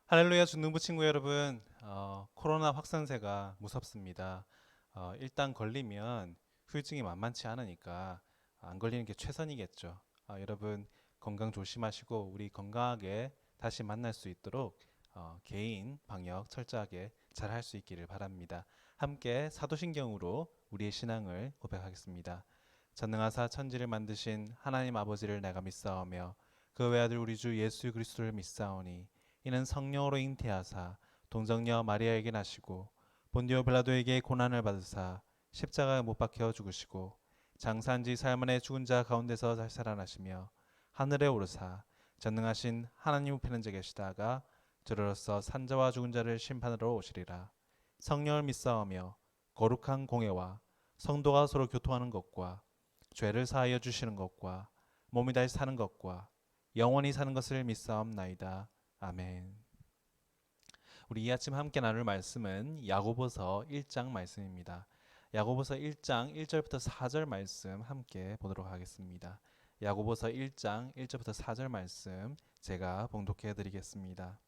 할렐루야 중등부 친구 여러분, 코로나 확산세가 무섭습니다. 일단 걸리면 후유증이 만만치 않으니까 안 걸리는 게 최선이겠죠. 여러분 건강 조심하시고 우리 건강하게 다시 만날 수 있도록 개인 방역 철저하게 잘 할 수 있기를 바랍니다. 함께 사도신경으로 우리의 신앙을 고백하겠습니다. 전능하사 천지를 만드신 하나님 아버지를 내가 믿사오며 그 외아들 우리 주 예수 그리스도를 믿사오니 이는 성령으로 잉태하사 동정녀 마리아에게 나시고 본디오 빌라도에게 고난을 받으사 십자가에 못 박혀 죽으시고 장사한 지 사흘 만에 죽은 자 가운데서 다시 살아나시며 하늘에 오르사 전능하신 하나님 우편에 계시다가 저로서 산자와 죽은 자를 심판으로 오시리라. 성령을 믿사오며 거룩한 공예와 성도가 서로 교통하는 것과 죄를 사하여 주시는 것과 몸이 다시 사는 것과 영원히 사는 것을 믿사옵나이다. 아멘. 우리 이 아침 함께 나눌 말씀은 야고보서 1장 말씀입니다. 야고보서 1장 1절부터 4절 말씀 함께 보도록 하겠습니다. 야고보서 1장 1절부터 4절 말씀 제가 봉독해 드리겠습니다.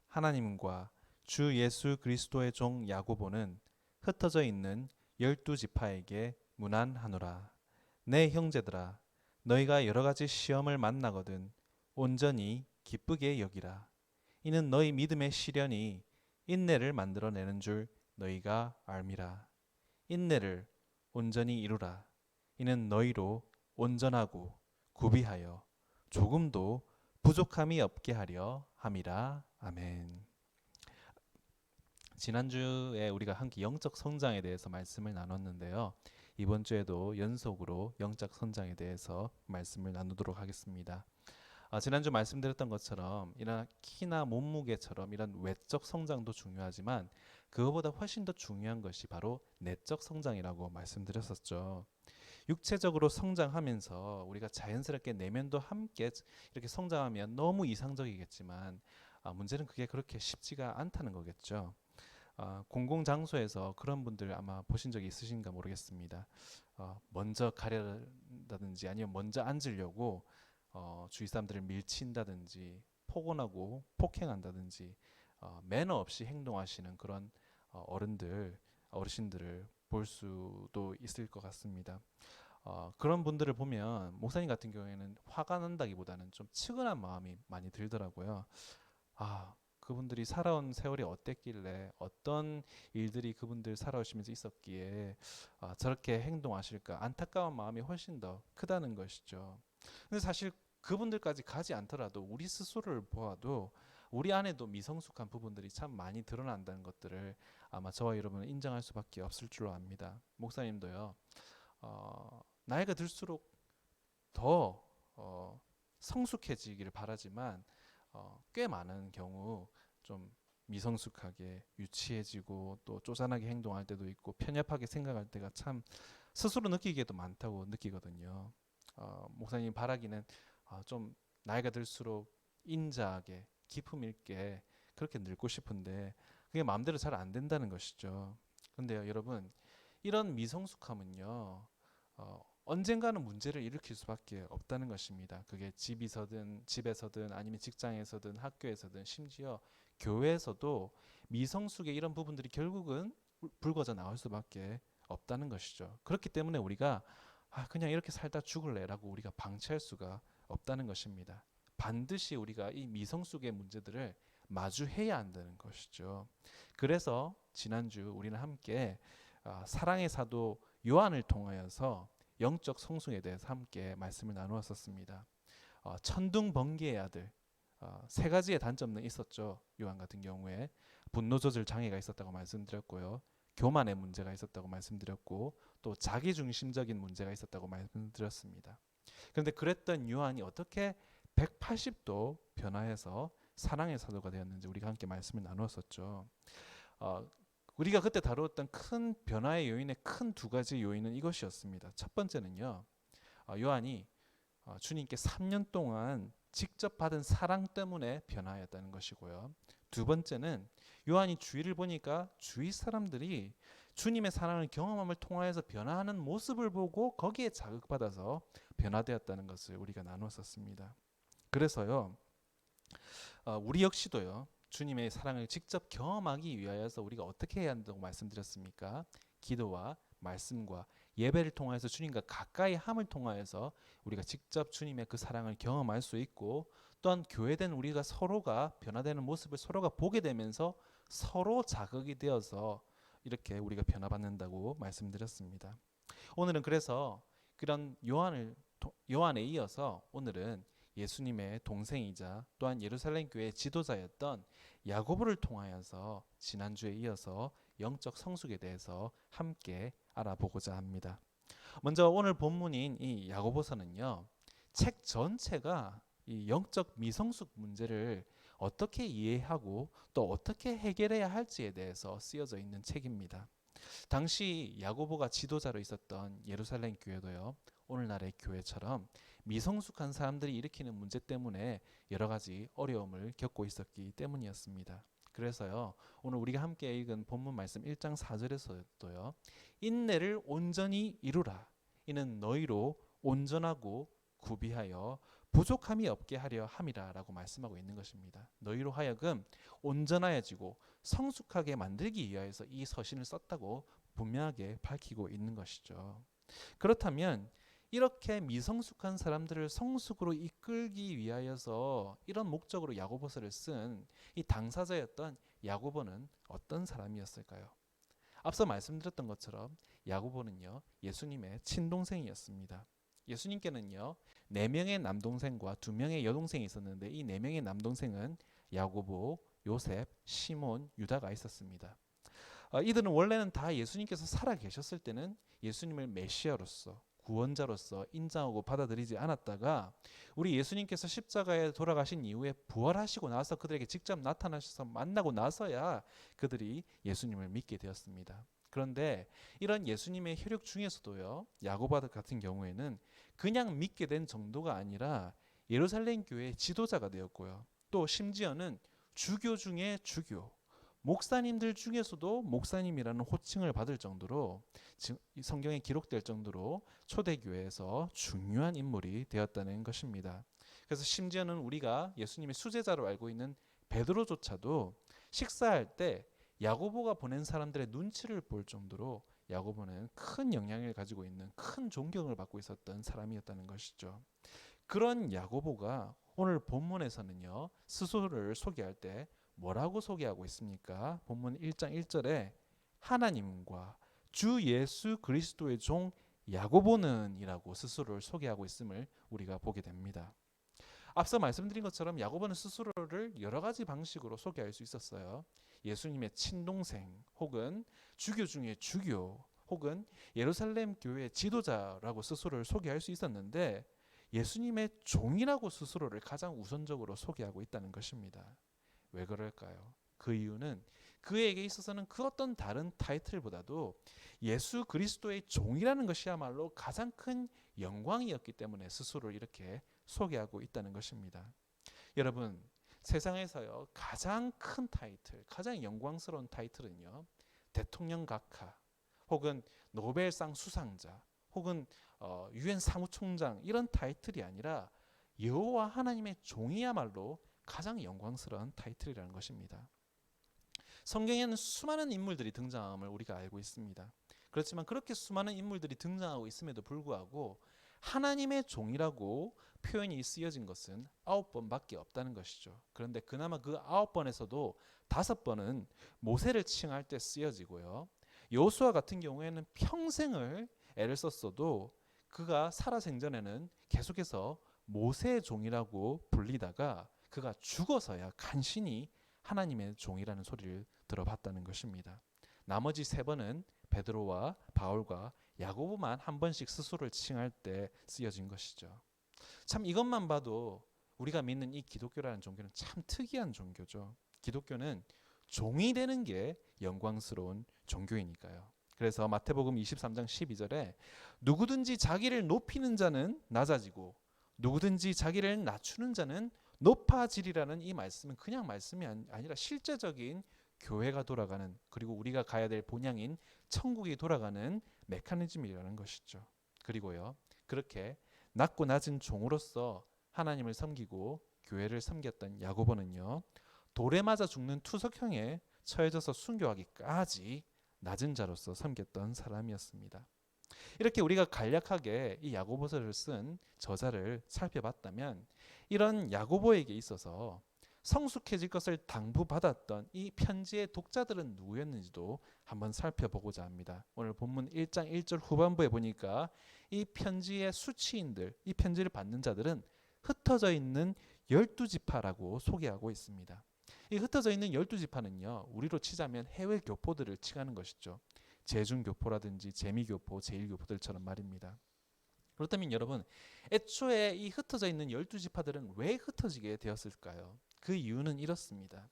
하나님과 주 예수 그리스도의 종 야고보는 흩어져 있는 12지파에게 문안하노라. 내 형제들아, 너희가 여러 가지 시험을 만나거든 온전히 기쁘게 여기라. 이는 너희 믿음의 시련이 인내를 만들어내는 줄 너희가 알미라. 인내를 온전히 이루라. 이는 너희로 온전하고 구비하여 조금도 부족함이 없게 하려 함이라. 아멘. 지난주에 우리가 함께 영적 성장에 대해서 말씀을 나눴는데요. 이번 주에도 연속으로 영적 성장에 대해서 말씀을 나누도록 하겠습니다. 지난주 말씀드렸던 것처럼 이런 키나 몸무게처럼 이런 외적 성장도 중요하지만 그거보다 훨씬 더 중요한 것이 바로 내적 성장이라고 말씀드렸었죠. 육체적으로 성장하면서 우리가 자연스럽게 내면도 함께 이렇게 성장하면 너무 이상적이겠지만 문제는 그게 그렇게 쉽지가 않다는 거겠죠. 공공장소에서 그런 분들 아마 보신 적이 있으신가 모르겠습니다. 먼저 가려다든지 아니면 먼저 앉으려고 주위 사람들을 밀친다든지 폭언하고 폭행한다든지 매너 없이 행동하시는 그런 어르신들을 볼 수도 있을 것 같습니다. 그런 분들을 보면 목사님 같은 경우에는 화가 난다기보다는 좀 측은한 마음이 많이 들더라고요. 그분들이 살아온 세월이 어땠길래 어떤 일들이 그분들 살아오시면서 있었기에 저렇게 행동하실까 안타까운 마음이 훨씬 더 크다는 것이죠. 근데 사실 그분들까지 가지 않더라도 우리 스스로를 보아도 우리 안에도 미성숙한 부분들이 참 많이 드러난다는 것들을 아마 저와 여러분은 인정할 수밖에 없을 줄로 압니다. 목사님도요. 나이가 들수록 더 성숙해지기를 바라지만 꽤 많은 경우 좀 미성숙하게 유치해지고 또 쪼잔하게 행동할 때도 있고 편협하게 생각할 때가 참 스스로 느끼기에도 많다고 느끼거든요. 목사님 바라기는 좀 나이가 들수록 인자하게 기품 있게 그렇게 늙고 싶은데 그게 마음대로 잘 안 된다는 것이죠. 근데요, 여러분, 이런 미성숙함은요, 언젠가는 문제를 일으킬 수밖에 없다는 것입니다. 그게 집에서든 아니면 직장에서든 학교에서든 심지어 교회에서도 미성숙의 이런 부분들이 결국은 불거져 나올 수밖에 없다는 것이죠. 그렇기 때문에 우리가 그냥 이렇게 살다 죽을래라고 우리가 방치할 수가 없다는 것입니다. 반드시 우리가 이 미성숙의 문제들을 마주해야 한다는 것이죠. 그래서 지난주 우리는 함께 사랑의 사도 요한을 통하여서 영적 성숙에 대해서 함께 말씀을 나누었었습니다. 천둥번개의 아들, 세 가지의 단점은 있었죠. 요한 같은 경우에 분노 조절 장애가 있었다고 말씀드렸고요. 교만의 문제가 있었다고 말씀드렸고 또 자기중심적인 문제가 있었다고 말씀드렸습니다. 그런데 그랬던 요한이 어떻게 180도 변화해서 사랑의 사도가 되었는지 우리가 함께 말씀을 나누었었죠. 우리가 그때 다루었던 큰 변화의 요인의 큰 두 가지 요인은 이것이었습니다. 첫 번째는요. 요한이 주님께 3년 동안 직접 받은 사랑 때문에 변화했다는 것이고요. 두 번째는 요한이 주위를 보니까 주위 사람들이 주님의 사랑을 경험함을 통하여서 변화하는 모습을 보고 거기에 자극받아서 변화되었다는 것을 우리가 나누었었습니다. 그래서요, 우리 역시도요, 주님의 사랑을 직접 경험하기 위하여서 우리가 어떻게 해야 한다고 말씀드렸습니까? 기도와 말씀과 예배를 통하여서 주님과 가까이 함을 통하여서 우리가 직접 주님의 그 사랑을 경험할 수 있고, 또한 교회된 우리가 서로가 변화되는 모습을 서로가 보게 되면서 서로 자극이 되어서 이렇게 우리가 변화받는다고 말씀드렸습니다. 오늘은 그래서 그런 요한에 이어서 오늘은 예수님의 동생이자 또한 예루살렘 교회의 지도자였던 야고보를 통하여서 지난주에 이어서 영적 성숙에 대해서 함께 알아보고자 합니다. 먼저 오늘 본문인 이 야고보서는요, 책 전체가 이 영적 미성숙 문제를 어떻게 이해하고 또 어떻게 해결해야 할지에 대해서 쓰여져 있는 책입니다. 당시 야고보가 지도자로 있었던 예루살렘 교회도요, 오늘날의 교회처럼 미성숙한 사람들이 일으키는 문제 때문에 여러 가지 어려움을 겪고 있었기 때문이었습니다. 그래서요, 오늘 우리가 함께 읽은 본문 말씀 1장 4절에서도요, 인내를 온전히 이루라. 이는 너희로 온전하고 구비하여 부족함이 없게 하려 함이라 라고 말씀하고 있는 것입니다. 너희로 하여금 온전하여지고 성숙하게 만들기 위하여서 이 서신을 썼다고 분명하게 밝히고 있는 것이죠. 그렇다면 이렇게 미성숙한 사람들을 성숙으로 이끌기 위하여서 이런 목적으로 야고보서를 쓴 이 당사자였던 야고보는 어떤 사람이었을까요? 앞서 말씀드렸던 것처럼 야고보는요, 예수님의 친동생이었습니다. 예수님께는요, 4명의 남동생과 2명의 여동생이 있었는데 이 4명의 남동생은 야고보, 요셉, 시몬, 유다가 있었습니다. 이들은 원래는 다 예수님께서 살아 계셨을 때는 예수님을 메시아로서 구원자로서 인정하고 받아들이지 않았다가 우리 예수님께서 십자가에 돌아가신 이후에 부활하시고 나서 그들에게 직접 나타나셔서 만나고 나서야 그들이 예수님을 믿게 되었습니다. 그런데 이런 예수님의 혈육 중에서도요, 야고보 같은 경우에는 그냥 믿게 된 정도가 아니라 예루살렘 교회의 지도자가 되었고요, 또 심지어는 주교 중에 주교, 목사님들 중에서도 목사님이라는 호칭을 받을 정도로, 성경에 기록될 정도로 초대교회에서 중요한 인물이 되었다는 것입니다. 그래서 심지어는 우리가 예수님의 수제자로 알고 있는 베드로조차도 식사할 때 야고보가 보낸 사람들의 눈치를 볼 정도로 야고보는 큰 영향을 가지고 있는, 큰 존경을 받고 있었던 사람이었다는 것이죠. 그런 야고보가 오늘 본문에서는요, 스스로를 소개할 때 뭐라고 소개하고 있습니까? 본문 1장 1절에 하나님과 주 예수 그리스도의 종 야고보는 이라고 스스로를 소개하고 있음을 우리가 보게 됩니다. 앞서 말씀드린 것처럼 야고보는 스스로를 여러 가지 방식으로 소개할 수 있었어요. 예수님의 친동생, 혹은 주교 중에 주교, 혹은 예루살렘 교회의 지도자라고 스스로를 소개할 수 있었는데 예수님의 종이라고 스스로를 가장 우선적으로 소개하고 있다는 것입니다. 왜 그럴까요? 그 이유는 그에게 있어서는 그 어떤 다른 타이틀보다도 예수 그리스도의 종이라는 것이야말로 가장 큰 영광이었기 때문에 스스로를 이렇게 소개하고 있다는 것입니다. 여러분, 세상에서요, 가장 큰 타이틀, 가장 영광스러운 타이틀은요, 대통령 각하, 혹은 노벨상 수상자, 혹은 유엔 사무총장, 이런 타이틀이 아니라 여호와 하나님의 종이야말로 가장 영광스러운 타이틀이라는 것입니다. 성경에는 수많은 인물들이 등장함을 우리가 알고 있습니다. 그렇지만 그렇게 수많은 인물들이 등장하고 있음에도 불구하고 하나님의 종이라고 표현이 쓰여진 것은 9번밖에 없다는 것이죠. 그런데 그나마 그 9번에서도 5번은 모세를 칭할 때 쓰여지고요, 여호수아 같은 경우에는 평생을 애를 썼어도 그가 살아생전에는 계속해서 모세의 종이라고 불리다가 그가 죽어서야 간신히 하나님의 종이라는 소리를 들어봤다는 것입니다. 나머지 3번은 베드로와 바울과 야고보만 한 번씩 스스로를 칭할 때 쓰여진 것이죠. 참 이것만 봐도 우리가 믿는 이 기독교라는 종교는 참 특이한 종교죠. 기독교는 종이 되는 게 영광스러운 종교이니까요. 그래서 마태복음 23장 12절에 누구든지 자기를 높이는 자는 낮아지고 누구든지 자기를 낮추는 자는 높아지리라는 이 말씀은 그냥 말씀이 아니라 실제적인 교회가 돌아가는, 그리고 우리가 가야 될 본향인 천국이 돌아가는 메커니즘이라는 것이죠. 그리고요, 그렇게 낮고 낮은 종으로서 하나님을 섬기고 교회를 섬겼던 야고보는요, 돌에 맞아 죽는 투석형에 처해져서 순교하기까지 낮은 자로서 섬겼던 사람이었습니다. 이렇게 우리가 간략하게 이 야고보서를 쓴 저자를 살펴봤다면 이런 야고보에게 있어서 성숙해질 것을 당부받았던 이 편지의 독자들은 누구였는지도 한번 살펴보고자 합니다. 오늘 본문 1장 1절 후반부에 보니까 이 편지의 수취인들, 이 편지를 받는 자들은 흩어져 있는 12지파라고 소개하고 있습니다. 이 흩어져 있는 12지파는요, 우리로 치자면 해외 교포들을 칭하는 것이죠. 제중교포라든지 재미교포, 제일교포들처럼 말입니다. 그렇다면 여러분, 애초에 이 흩어져 있는 12지파들은 왜 흩어지게 되었을까요? 그 이유는 이렇습니다.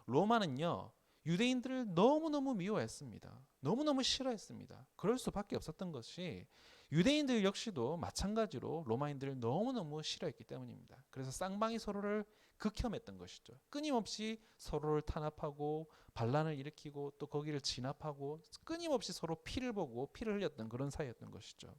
로마는요, 유대인들을 너무너무 미워했습니다. 너무너무 싫어했습니다. 그럴 수밖에 없었던 것이 유대인들 역시도 마찬가지로 로마인들을 너무너무 싫어했기 때문입니다. 그래서 쌍방이 서로를 극혐했던 것이죠. 끊임없이 서로를 탄압하고 반란을 일으키고 또 거기를 진압하고 끊임없이 서로 피를 보고 피를 흘렸던 그런 사이였던 것이죠.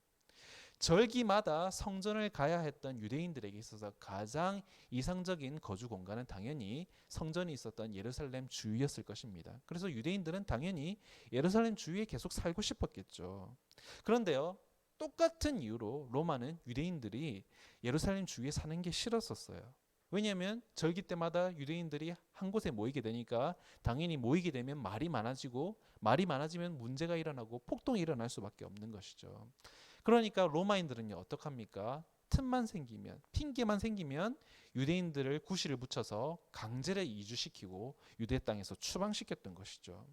절기마다 성전을 가야 했던 유대인들에게 있어서 가장 이상적인 거주 공간은 당연히 성전이 있었던 예루살렘 주위였을 것입니다. 그래서 유대인들은 당연히 예루살렘 주위에 계속 살고 싶었겠죠. 그런데요, 똑같은 이유로 로마는 유대인들이 예루살렘 주위에 사는 게 싫었었어요. 왜냐하면 절기 때마다 유대인들이 한 곳에 모이게 되니까 당연히 모이게 되면 말이 많아지고 말이 많아지면 문제가 일어나고 폭동이 일어날 수밖에 없는 것이죠. 그러니까 로마인들은요, 어떡합니까? 틈만 생기면, 핑계만 생기면 유대인들을 구실을 붙여서 강제로 이주시키고 유대 땅에서 추방시켰던 것이죠.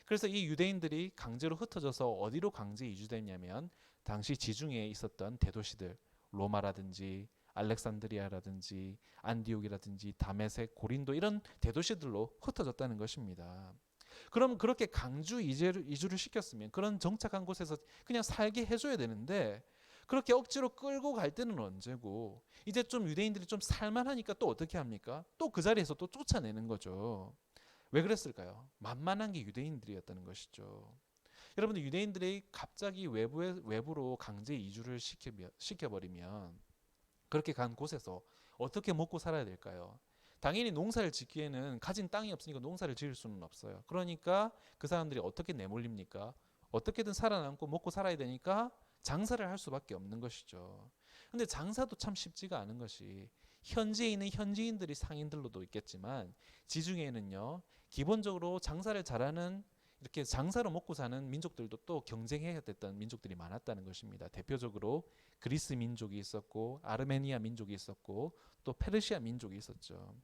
그래서 이 유대인들이 강제로 흩어져서 어디로 강제 이주됐냐면 당시 지중해에 있었던 대도시들, 로마라든지 알렉산드리아라든지 안디옥이라든지 다메섹, 고린도 이런 대도시들로 흩어졌다는 것입니다. 그럼 그렇게 강주 이주를 시켰으면 그런 정착한 곳에서 그냥 살게 해줘야 되는데 그렇게 억지로 끌고 갈 때는 언제고 이제 좀 유대인들이 좀 살만하니까 또 어떻게 합니까? 또 그 자리에서 또 쫓아내는 거죠. 왜 그랬을까요? 만만한 게 유대인들이었다는 것이죠. 여러분들 유대인들이 갑자기 외부로 강제 이주를 시켜버리면 그렇게 간 곳에서 어떻게 먹고 살아야 될까요? 당연히 농사를 짓기에는 가진 땅이 없으니까 농사를 지을 수는 없어요. 그러니까 그 사람들이 어떻게 내몰립니까? 어떻게든 살아남고 먹고 살아야 되니까 장사를 할 수밖에 없는 것이죠. 근데 장사도 참 쉽지가 않은 것이 현지에 있는 현지인들이 상인들로도 있겠지만 지중해에는요, 기본적으로 장사를 잘하는 이렇게 장사로 먹고 사는 민족들도 또 경쟁해야 됐던 민족들이 많았다는 것입니다. 대표적으로 그리스 민족이 있었고 아르메니아 민족이 있었고 또 페르시아 민족이 있었죠.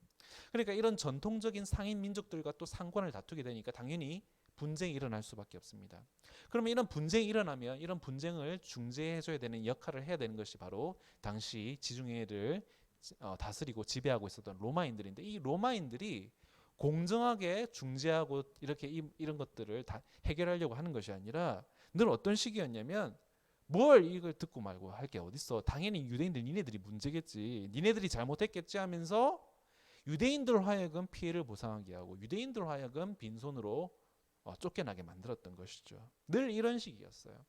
그러니까 이런 전통적인 상인 민족들과 또 상권을 다투게 되니까 당연히 분쟁이 일어날 수밖에 없습니다. 그러면 이런 분쟁이 일어나면 이런 분쟁을 중재해줘야 되는 역할을 해야 되는 것이 바로 당시 지중해를 다스리고 지배하고 있었던 로마인들인데 이 로마인들이 공정하게 중재하고 이렇게 이런 것들을 다 해결하려고 하는 것이 아니라 늘 어떤 식이었냐면 뭘 이걸 듣고 말고 할 게 어딨어. 당연히 유대인들 니네들이 문제겠지. 니네들이 잘못했겠지 하면서 유대인들 하여금 피해를 보상하게 하고 유대인들 하여금 빈손으로 쫓겨나게 만들었던 것이죠. 늘 이런 식이었어요.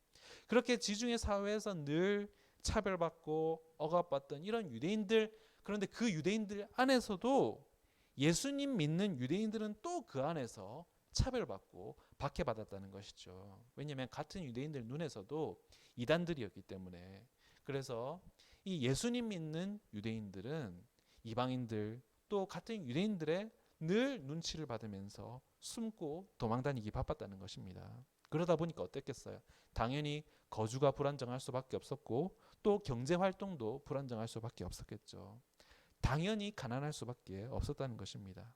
그렇게 지중해 사회에서 늘 차별받고 억압받던 이런 유대인들, 그런데 그 유대인들 안에서도 예수님 믿는 유대인들은 또 그 안에서 차별받고 박해받았다는 것이죠. 왜냐하면 같은 유대인들 눈에서도 이단들이었기 때문에. 그래서 이 예수님 믿는 유대인들은 이방인들 또 같은 유대인들의 늘 눈치를 받으면서 숨고 도망다니기 바빴다는 것입니다. 그러다 보니까 어땠겠어요? 당연히 거주가 불안정할 수밖에 없었고 또 경제활동도 불안정할 수밖에 없었겠죠. 당연히 가난할 수밖에 없었다는 것입니다.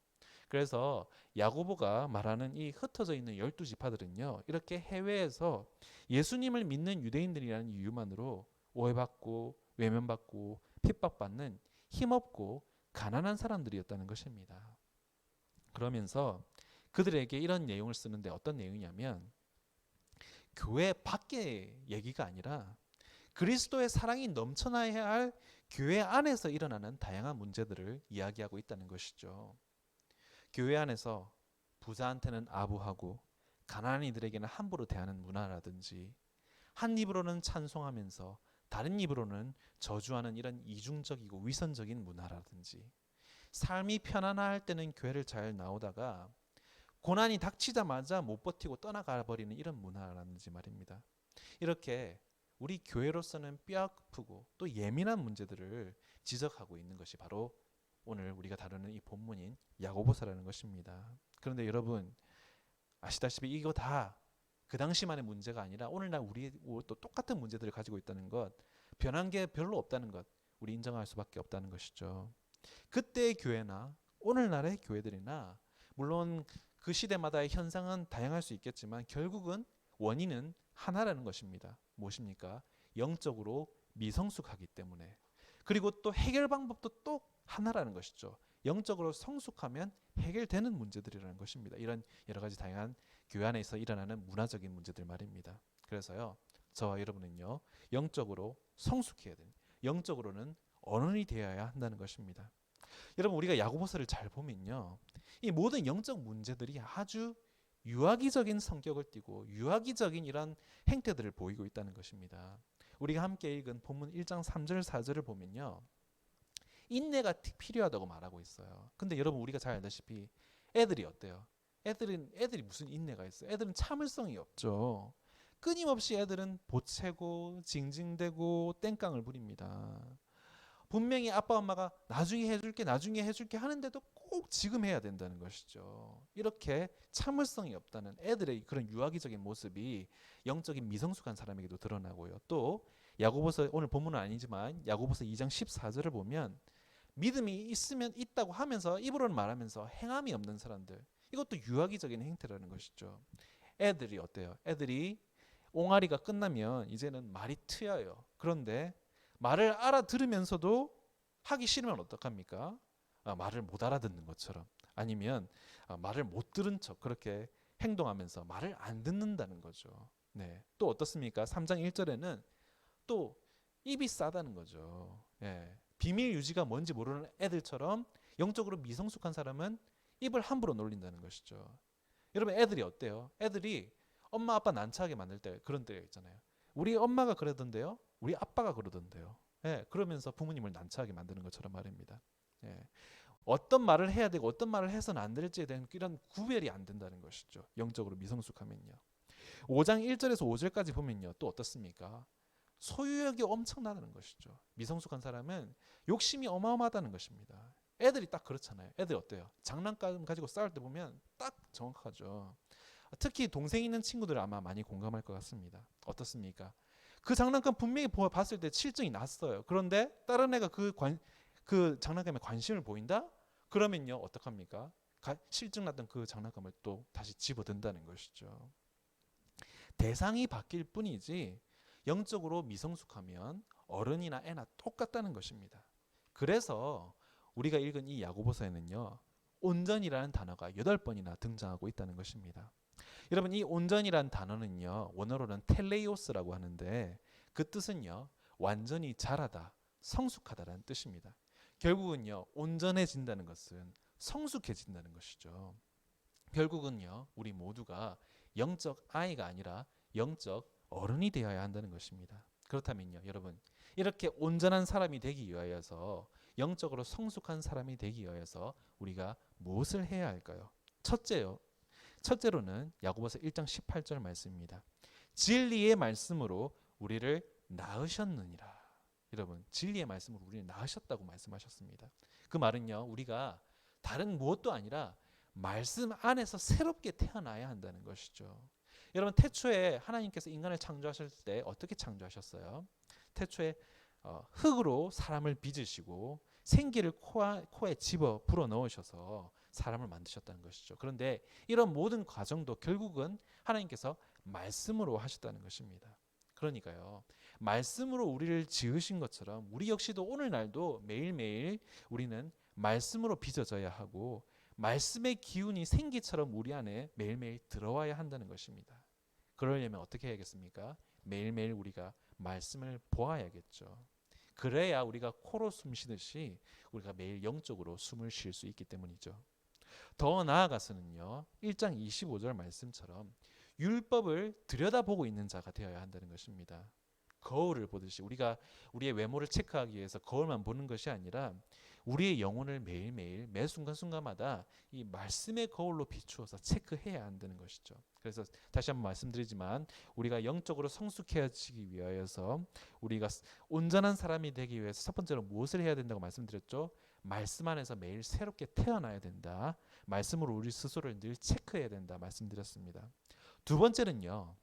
그래서 야고보가 말하는 이 흩어져 있는 12지파들은요. 이렇게 해외에서 예수님을 믿는 유대인들이라는 이유만으로 오해받고 외면받고 핍박받는 힘없고 가난한 사람들이었다는 것입니다. 그러면서 그들에게 이런 내용을 쓰는데 어떤 내용이냐면 교회 밖의 얘기가 아니라 그리스도의 사랑이 넘쳐나야 할 교회 안에서 일어나는 다양한 문제들을 이야기하고 있다는 것이죠. 교회 안에서 부자한테는 아부하고 가난한 이들에게는 함부로 대하는 문화라든지 한 입으로는 찬송하면서 다른 입으로는 저주하는 이런 이중적이고 위선적인 문화라든지 삶이 편안할 때는 교회를 잘 나오다가 고난이 닥치자마자 못 버티고 떠나가 버리는 이런 문화라는지 말입니다. 이렇게 우리 교회로서는 뼈아프고 또 예민한 문제들을 지적하고 있는 것이 바로 오늘 우리가 다루는 이 본문인 야고보서라는 것입니다. 그런데 여러분 아시다시피 이거 다 그 당시만의 문제가 아니라 오늘날 우리 또 똑같은 문제들을 가지고 있다는 것, 변한 게 별로 없다는 것, 우리 인정할 수밖에 없다는 것이죠. 그때의 교회나 오늘날의 교회들이나 물론 그 시대마다의 현상은 다양할 수 있겠지만 결국은 원인은 하나라는 것입니다. 무엇입니까? 영적으로 미성숙하기 때문에. 그리고 또 해결 방법도 또 하나라는 것이죠. 영적으로 성숙하면 해결되는 문제들이라는 것입니다. 이런 여러 가지 다양한 교회 안에서 일어나는 문화적인 문제들 말입니다. 그래서요, 저와 여러분은요, 영적으로 성숙해야 됩니다. 영적으로는 어른이 되어야 한다는 것입니다. 여러분 우리가 야고보서를 잘 보면요, 이 모든 영적 문제들이 아주 유아기적인 성격을 띠고 유아기적인 이런 행태들을 보이고 있다는 것입니다. 우리가 함께 읽은 본문 1장 3절 4절을 보면요, 인내가 필요하다고 말하고 있어요. 근데 여러분 우리가 잘 알다시피 애들이 어때요? 애들이 무슨 인내가 있어요? 애들은 참을성이 없죠. 끊임없이 애들은 보채고 징징대고 땡깡을 부립니다. 분명히 아빠 엄마가 나중에 해줄게 하는데도 꼭 지금 해야 된다는 것이죠. 이렇게 참을성이 없다는 애들의 그런 유아기적인 모습이 영적인 미성숙한 사람에게도 드러나고요. 또 야고보서 오늘 본문은 아니지만 야고보서 2장 14절을 보면 믿음이 있다고 하면서 입으로는 말하면서 행함이 없는 사람들, 이것도 유아기적인 행태라는 것이죠. 애들이 어때요? 애들이 옹알이가 끝나면 이제는 말이 트여요. 그런데 말을 알아들으면서도 하기 싫으면 어떡합니까? 말을 못 알아듣는 것처럼, 아니면 말을 못 들은 척 그렇게 행동하면서 말을 안 듣는다는 거죠. 네. 또 어떻습니까? 3장 1절에는 또 입이 싸다는 거죠. 예. 비밀 유지가 뭔지 모르는 애들처럼 영적으로 미성숙한 사람은 입을 함부로 놀린다는 것이죠. 여러분 애들이 어때요? 애들이 엄마 아빠 난처하게 만들 때 그런 때가 있잖아요. 우리 엄마가 그러던데요, 우리 아빠가 그러던데요. 예, 그러면서 부모님을 난처하게 만드는 것처럼 말입니다. 예, 어떤 말을 해야 되고 어떤 말을 해서는 안 될지에 대한 이런 구별이 안 된다는 것이죠. 영적으로 미성숙하면요. 5장 1절에서 5절까지 보면요, 또 어떻습니까? 소유욕이 엄청나다는 것이죠. 미성숙한 사람은 욕심이 어마어마하다는 것입니다. 애들이 딱 그렇잖아요. 애들이 어때요? 장난감 가지고 싸울 때 보면 딱 정확하죠. 특히 동생 있는 친구들 아마 많이 공감할 것 같습니다. 어떻습니까? 그 장난감 분명히 봤을 때 실증이 났어요. 그런데 다른 애가 그 장난감에 관심을 보인다? 그러면요 어떡합니까? 실증 났던 그 장난감을 또 다시 집어든다는 것이죠. 대상이 바뀔 뿐이지 영적으로 미성숙하면 어른이나 애나 똑같다는 것입니다. 그래서 우리가 읽은 이 야고보서에는요, 온전이라는 단어가 8번이나 등장하고 있다는 것입니다. 여러분 이 온전이라는 단어는요, 원어로는 텔레이오스라고 하는데 그 뜻은요, 완전히 자라다, 성숙하다라는 뜻입니다. 결국은요, 온전해진다는 것은 성숙해진다는 것이죠. 결국은요, 우리 모두가 영적 아이가 아니라 영적 어른이 되어야 한다는 것입니다. 그렇다면요, 여러분 이렇게 온전한 사람이 되기 위하여서, 영적으로 성숙한 사람이 되기 위하여서 우리가 무엇을 해야 할까요? 첫째로는 야고보서 1장 18절 말씀입니다. 진리의 말씀으로 우리를 낳으셨느니라. 여러분 진리의 말씀으로 우리를 낳으셨다고 말씀하셨습니다. 그 말은요, 우리가 다른 무엇도 아니라 말씀 안에서 새롭게 태어나야 한다는 것이죠. 여러분 태초에 하나님께서 인간을 창조하실 때 어떻게 창조하셨어요? 태초에 흙으로 사람을 빚으시고 생기를 코에 집어 불어 넣으셔서 사람을 만드셨다는 것이죠. 그런데 이런 모든 과정도 결국은 하나님께서 말씀으로 하셨다는 것입니다. 그러니까요, 말씀으로 우리를 지으신 것처럼 우리 역시도 오늘날도 매일매일 우리는 말씀으로 빚어져야 하고 말씀의 기운이 생기처럼 우리 안에 매일매일 들어와야 한다는 것입니다. 그러려면 어떻게 해야겠습니까? 매일매일 우리가 말씀을 보아야겠죠. 그래야 우리가 코로 숨 쉬듯이 우리가 매일 영적으로 숨을 쉴 수 있기 때문이죠. 더 나아가서는요, 1장 25절 말씀처럼 율법을 들여다보고 있는 자가 되어야 한다는 것입니다. 거울을 보듯이 우리가 우리의 외모를 체크하기 위해서 거울만 보는 것이 아니라 우리의 영혼을 매일매일 매 순간순간마다 이 말씀의 거울로 비추어서 체크해야 한다는 것이죠. 그래서 다시 한번 말씀드리지만 우리가 영적으로 성숙해지기 위하여서 우리가 온전한 사람이 되기 위해서 첫 번째로 무엇을 해야 된다고 말씀드렸죠? 말씀 안에서 매일 새롭게 태어나야 된다. 말씀으로 우리 스스로를 늘 체크해야 된다 말씀드렸습니다. 두 번째는요.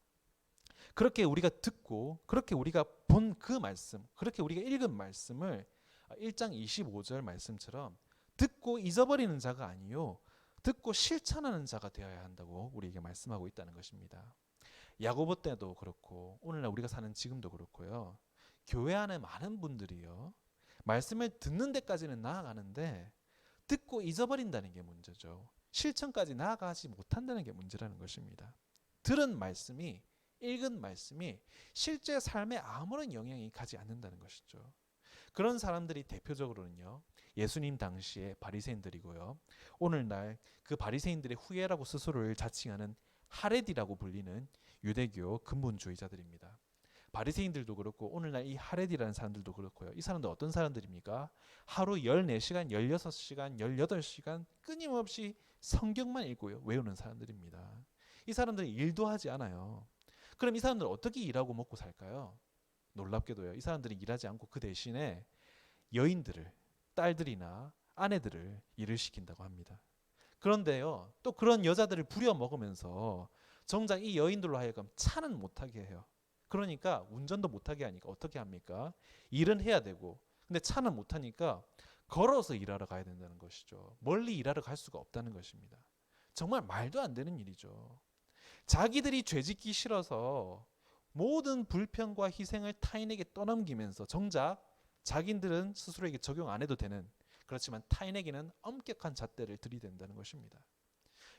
그렇게 우리가 듣고 그렇게 우리가 본 그 말씀, 그렇게 우리가 읽은 말씀을 1장 25절 말씀처럼 듣고 잊어버리는 자가 아니요 듣고 실천하는 자가 되어야 한다고 우리에게 말씀하고 있다는 것입니다. 야고보 때도 그렇고 오늘날 우리가 사는 지금도 그렇고요. 교회 안에 많은 분들이요. 말씀을 듣는 데까지는 나아가는데 듣고 잊어버린다는 게 문제죠. 실천까지 나아가지 못한다는 게 문제라는 것입니다. 들은 말씀이 읽은 말씀이 실제 삶에 아무런 영향이 가지 않는다는 것이죠. 그런 사람들이 대표적으로는요. 예수님 당시의 바리새인들이고요. 오늘날 그 바리새인들의 후예라고 스스로를 자칭하는 하레디라고 불리는 유대교 근본주의자들입니다. 바리새인들도 그렇고 오늘날 이 하레디라는 사람들도 그렇고요. 이 사람들 어떤 사람들입니까? 하루 14시간, 16시간, 18시간 끊임없이 성경만 읽고요. 외우는 사람들입니다. 이 사람들은 일도 하지 않아요. 그럼 이 사람들은 어떻게 일하고 먹고 살까요? 놀랍게도요. 이 사람들이 일하지 않고 그 대신에 여인들을, 딸들이나 아내들을 일을 시킨다고 합니다. 그런데요. 또 그런 여자들을 부려먹으면서 정작 이 여인들로 하여금 차는 못하게 해요. 그러니까 운전도 못하게 하니까 어떻게 합니까? 일은 해야 되고 근데 차는 못하니까 걸어서 일하러 가야 된다는 것이죠. 멀리 일하러 갈 수가 없다는 것입니다. 정말 말도 안 되는 일이죠. 자기들이 죄짓기 싫어서 모든 불평과 희생을 타인에게 떠넘기면서 정작 자기들은 스스로에게 적용 안 해도 되는 그렇지만 타인에게는 엄격한 잣대를 들이댄다는 것입니다.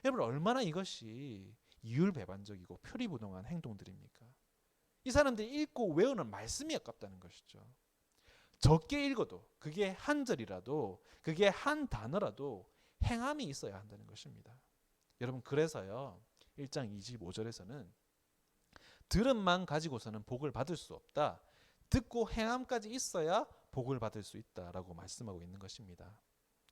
여러분 얼마나 이것이 이율배반적이고 표리부동한 행동들입니까? 이 사람들이 읽고 외우는 말씀이 아깝다는 것이죠. 적게 읽어도 그게 한 절이라도 그게 한 단어라도 행함이 있어야 한다는 것입니다. 여러분 그래서요 1장 25절에서는 들음만 가지고서는 복을 받을 수 없다. 듣고 행함까지 있어야 복을 받을 수 있다라고 말씀하고 있는 것입니다.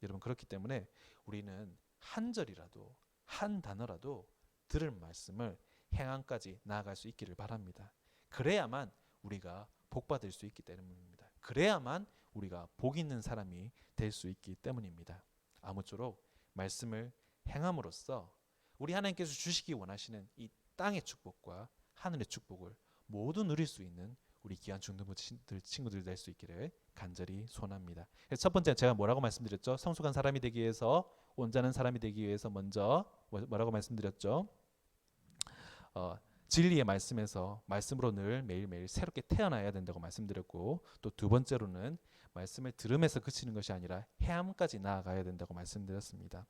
여러분 그렇기 때문에 우리는 한 절이라도 한 단어라도 들을 말씀을 행함까지 나아갈 수 있기를 바랍니다. 그래야만 우리가 복 받을 수 있기 때문입니다. 그래야만 우리가 복 있는 사람이 될 수 있기 때문입니다. 아무쪼록 말씀을 행함으로써 우리 하나님께서 주시기 원하시는 이 땅의 축복과 하늘의 축복을 모두 누릴 수 있는 우리 귀한 중등부 친구들 될 수 있기를 간절히 소원합니다. 그래서 첫 번째 제가 뭐라고 말씀드렸죠? 성숙한 사람이 되기 위해서 온전한 사람이 되기 위해서 먼저 뭐라고 말씀드렸죠? 진리의 말씀에서 말씀으로 늘 매일매일 새롭게 태어나야 된다고 말씀드렸고 또 두 번째로는 말씀을 들음에서 그치는 것이 아니라 행함까지 나아가야 된다고 말씀드렸습니다.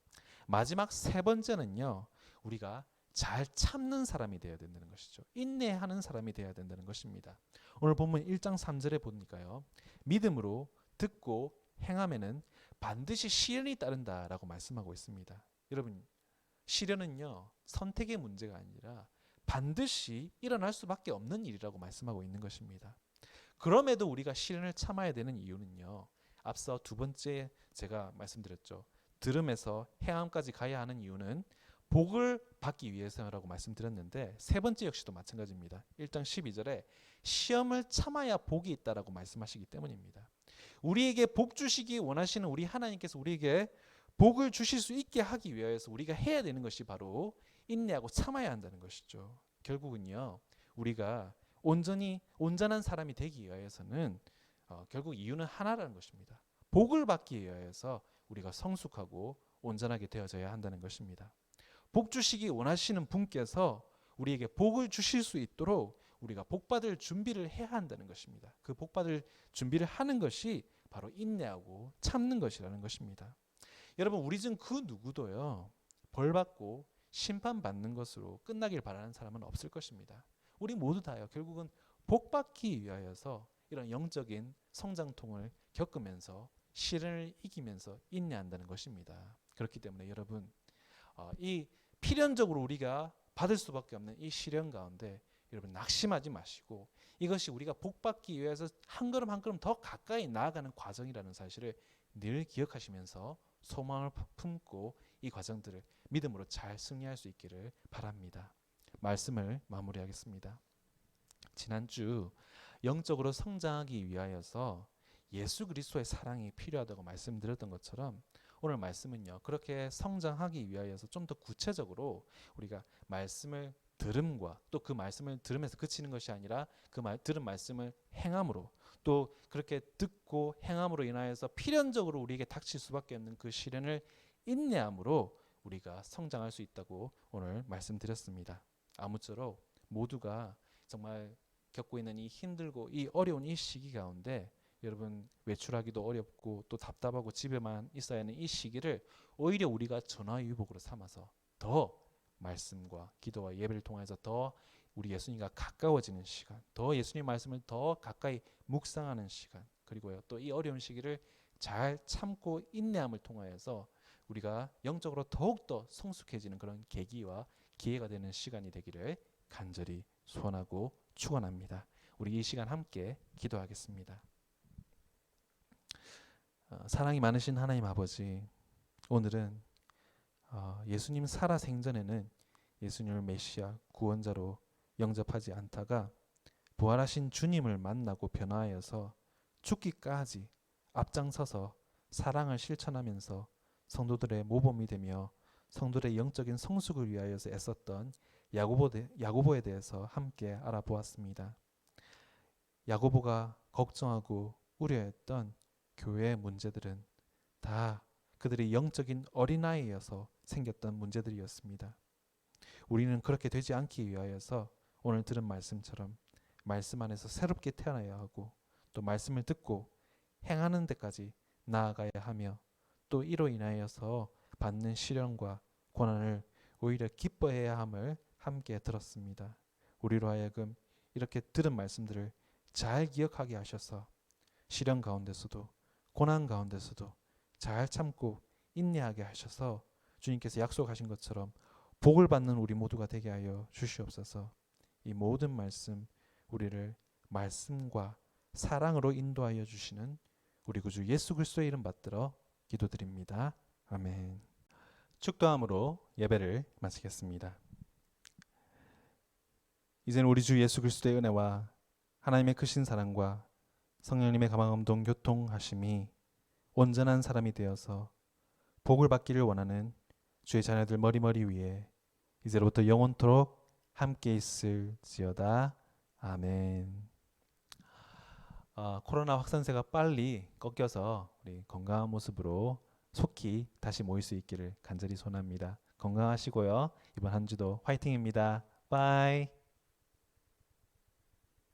마지막 세 번째는요. 우리가 잘 참는 사람이 되어야 된다는 것이죠. 인내하는 사람이 되어야 된다는 것입니다. 오늘 본문 1장 3절에 보니까요. 믿음으로 듣고 행함에는 반드시 시련이 따른다라고 말씀하고 있습니다. 여러분 시련은요. 선택의 문제가 아니라 반드시 일어날 수밖에 없는 일이라고 말씀하고 있는 것입니다. 그럼에도 우리가 시련을 참아야 되는 이유는요. 앞서 두 번째 제가 말씀드렸죠. 들음에서 행함까지 가야 하는 이유는 복을 받기 위해서라고 말씀드렸는데 세 번째 역시도 마찬가지입니다. 1장 12절에 시험을 참아야 복이 있다라고 말씀하시기 때문입니다. 우리에게 복 주시기 원하시는 우리 하나님께서 우리에게 복을 주실 수 있게 하기 위해서 우리가 해야 되는 것이 바로 인내하고 참아야 한다는 것이죠. 결국은요. 우리가 온전한 사람이 되기 위해서는 결국 이유는 하나라는 것입니다. 복을 받기 위해서 우리가 성숙하고 온전하게 되어져야 한다는 것입니다. 복 주시기 원하시는 분께서 우리에게 복을 주실 수 있도록 우리가 복 받을 준비를 해야 한다는 것입니다. 그 복 받을 준비를 하는 것이 바로 인내하고 참는 것이라는 것입니다. 여러분 우리 중 그 누구도요. 벌 받고 심판받는 것으로 끝나길 바라는 사람은 없을 것입니다. 우리 모두 다요. 결국은 복 받기 위하여서 이런 영적인 성장통을 겪으면서 시련을 이기면서 인내한다는 것입니다. 그렇기 때문에 여러분 이 필연적으로 우리가 받을 수밖에 없는 이 시련 가운데 여러분 낙심하지 마시고 이것이 우리가 복 받기 위해서 한 걸음 한 걸음 더 가까이 나아가는 과정이라는 사실을 늘 기억하시면서 소망을 품고 이 과정들을 믿음으로 잘 승리할 수 있기를 바랍니다. 말씀을 마무리하겠습니다. 지난주 영적으로 성장하기 위하여서 예수 그리스도의 사랑이 필요하다고 말씀드렸던 것처럼 오늘 말씀은요, 그렇게 성장하기 위하여서 좀 더 구체적으로 우리가 말씀을 들음과 또 그 말씀을 들으면서 그치는 것이 아니라 들은 말씀을 행함으로, 또 그렇게 듣고 행함으로 인하여서 필연적으로 우리에게 닥칠 수밖에 없는 그 시련을 인내함으로 우리가 성장할 수 있다고 오늘 말씀드렸습니다. 아무쪼록 모두가 정말 겪고 있는 이 힘들고 이 어려운 이 시기 가운데 여러분 외출하기도 어렵고 또 답답하고 집에만 있어야 하는 이 시기를 오히려 우리가 전화위복으로 삼아서 더 말씀과 기도와 예배를 통해서 더 우리 예수님과 가까워지는 시간, 더 예수님 말씀을 더 가까이 묵상하는 시간, 그리고요 또 이 어려운 시기를 잘 참고 인내함을 통하여서 우리가 영적으로 더욱더 성숙해지는 그런 계기와 기회가 되는 시간이 되기를 간절히 소원하고 축원합니다. 우리 이 시간 함께 기도하겠습니다. 사랑이 많으신 하나님 아버지, 오늘은 예수님 살아 생전에는 예수님을 메시아 구원자로 영접하지 않다가 부활하신 주님을 만나고 변화하여서 죽기까지 앞장서서 사랑을 실천하면서 성도들의 모범이 되며 성도들의 영적인 성숙을 위하여서 애썼던 야고보에 대해서 함께 알아보았습니다. 야고보가 걱정하고 우려했던 교회의 문제들은 다 그들의 영적인 어린아이여서 생겼던 문제들이었습니다. 우리는 그렇게 되지 않기 위하여서 오늘 들은 말씀처럼 말씀 안에서 새롭게 태어나야 하고 또 말씀을 듣고 행하는 데까지 나아가야 하며 또 이로 인하여서 받는 시련과 고난을 오히려 기뻐해야 함을 함께 들었습니다. 우리로 하여금 이렇게 들은 말씀들을 잘 기억하게 하셔서 시련 가운데서도 고난 가운데서도 잘 참고 인내하게 하셔서 주님께서 약속하신 것처럼 복을 받는 우리 모두가 되게 하여 주시옵소서. 이 모든 말씀 우리를 말씀과 사랑으로 인도하여 주시는 우리 구주 예수 그리스도의 이름 받들어 기도드립니다. 아멘. 축도함으로 예배를 마치겠습니다. 이제는 우리 주 예수 그리스도의 은혜와 하나님의 크신 사랑과 성령님의 가망함동 교통하심이 온전한 사람이 되어서 복을 받기를 원하는 주의 자녀들 머리머리 위에 이제로부터 영원토록 함께 있을지어다. 아멘. 코로나 확산세가 빨리 꺾여서 우리 건강한 모습으로 속히 다시 모일 수 있기를 간절히 소원합니다. 건강하시고요. 이번 한 주도 화이팅입니다. 바이.